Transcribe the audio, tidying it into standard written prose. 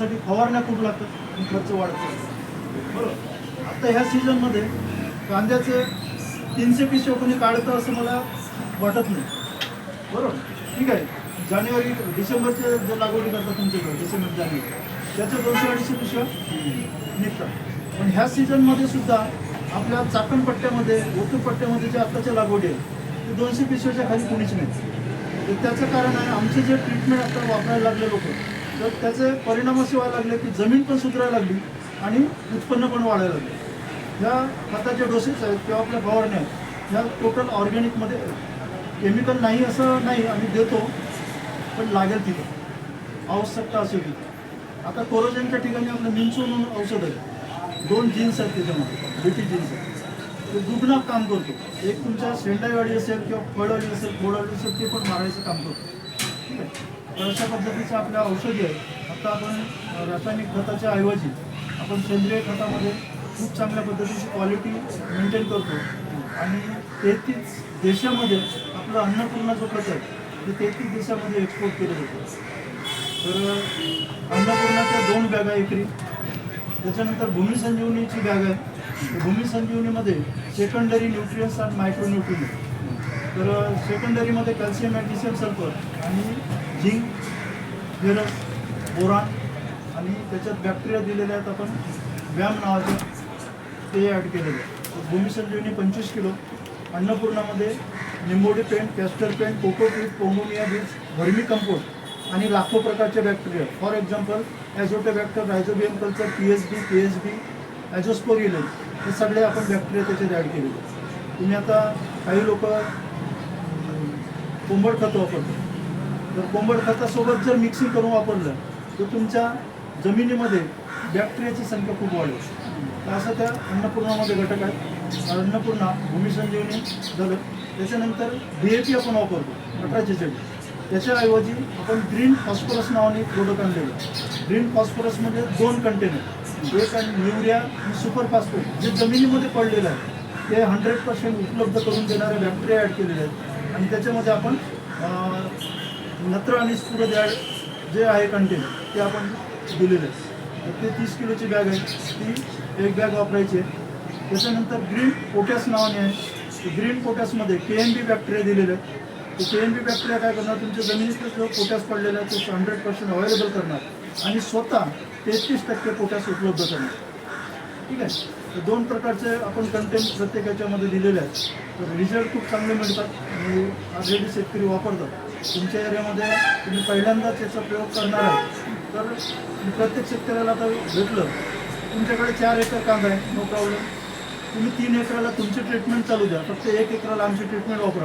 त्याच्यासाठी फवारण्या खूप लागतात आणि खर्च वाढत चालतो. बरोबर. आता ह्या सीझनमध्ये कांद्याचे 300 पिशव्या कोणी काढतं असं मला वाटत नाही. बरोबर. ठीक आहे, जानेवारी डिसेंबरचे जे लागवडी करतात तुमच्याकडे डिसेंबर जानेवारी त्याच्या 200-250 पिशव्या निघतात. पण ह्या सीझनमध्ये सुद्धा आपल्या चाकणपट्ट्यामध्ये ओतूरपट्ट्यामध्ये जे आत्ताच्या लागवडी आहे ते 200 पिशव्याच्या खाली कुणीच नाही. तर त्याचं कारण आहे आमचे जे ट्रीटमेंट आता वापरायला लागले लोक, तर त्याचे परिणाम असे व्हायला लागले की जमीन पण सुधारायला लागली आणि उत्पन्न पण वाढायला लागले. ह्या खताचे डोसेस आहेत किंवा आपल्या फवारण्या आहेत ह्या टोटल ऑर्गॅनिकमध्ये केमिकल नाही असं नाही, आम्ही देतो पण लागेल तिथं आवश्यकता असेल तिथं. आता कोरोजनच्या ठिकाणी आपलं मिन्सो म्हणून औषध आहे, 2 जीन्स आहेत त्याच्यामध्ये, बीटी जीन्स आहेत, ते दुगणं काम करतो. एक तुमच्या शेंडाईवाडी असेल किंवा फळवाडी असेल फोडवाडी असेल ते पण मारायचं काम करतो. ठीक आहे. तर अशा पद्धतीचं आपल्या औषधी आहे. आता आपण रासायनिक खताच्या ऐवजी आपण सेंद्रिय खतामध्ये खूप चांगल्या पद्धतीची क्वालिटी मेंटेन करतो आणि 33 देशामध्ये आपलं अन्नपूर्णा जो खत आहे ते 33 देशामध्ये एक्सपोर्ट केलं जातं. तर अन्नपूर्णाच्या 2 बॅगा एकरी, त्याच्यानंतर भूमी संजीवनीची बॅग आहे. भूमी संजीवनीमध्ये सेकंडरी न्यूट्रियन्स आणि मायक्रो न्यूट्रियन्स. तर सेकंडरीमध्ये कॅल्शियम, मॅग्नेशियम, सल्फर आणि झिंक, फेरस, बोरान आणि त्याच्यात बॅक्टेरिया दिलेले आहेत आपण व्याम नावाचे, ते ॲड केलेले आहे. भूमी संजीवनी 25 किलो. अन्नपूर्णामध्ये निंबोडी पेंट, कॅस्टर पेंट, कोकोपीट, पोंगोमिया बीज, व्हर्मी कंपोस्ट आणि लाखो प्रकारचे bacteria. For example azotobacter, rhizobium culture, PHB, azospirillum हे सगळे आपण बॅक्टेरिया त्याच्यात ॲड केलेले. तुम्ही आता काही लोक कोंबड खत वापरतो, तर कोंबड खतासोबत जर मिक्सिंग करून वापरलं तर तुमच्या जमिनीमध्ये बॅक्टेरियाची संख्या खूप वाढेल. तर असं त्या अन्नपूर्णामध्ये घटक आहेत. अन्नपूर्णा, भूमी संजीवनी झालं. त्याच्यानंतर DAP आपण वापरतो 18 जडी, त्याच्याऐवजी आपण ग्रीन फॉस्फरस नावाने प्रोडक्ट आणलेलं. ग्रीन फॉस्फरसमध्ये 2 कंटेनर, एक आणि युरिया आणि सुपर फॉस्फेट जे जमिनीमध्ये पडलेलं आहे ते 100% उपलब्ध करून देणारे बॅक्टेरिया ॲड केलेले आहेत. आणि त्याच्यामध्ये आपण नत्र आणि स्फुरद जे आहे कंटेनर ते आपण दिलेले आहेत. तर ते 30 किलोची बॅग आहे, ती एक बॅग वापरायची आहे. त्याच्यानंतर ग्रीन पोटॅश नावाने आहे. ग्रीन पोटॅशमध्ये KMB बॅक्टेरिया दिलेले आहेत. तर KMB बॅक्टेरिया काय करणार, तुमच्या जमिनीतलं जो पोटॅश पडलेला आहे तो 100% अवेलेबल करणार आणि स्वतः 33% पोटॅश उपलब्ध करणार. ठीक आहे. तर 2 प्रकारचे आपण कंटेंट प्रत्येक याच्यामध्ये दिलेले आहेत. तर रिझल्ट खूप चांगले मिळतात आणि ऑलरेडी शेतकरी वापरतात. तुमच्या एरियामध्ये तुम्ही पहिल्यांदाच याचा प्रयोग करणार आहे तर प्रत्येक शेतकऱ्याला आता भेटलं, तुमच्याकडे 4 एकर कांदा आहे, नो प्रॉब्लेम. तुम्ही 3 एकराला तुमची ट्रीटमेंट चालू द्या, फक्त 1 एकराला आमची ट्रीटमेंट वापरा.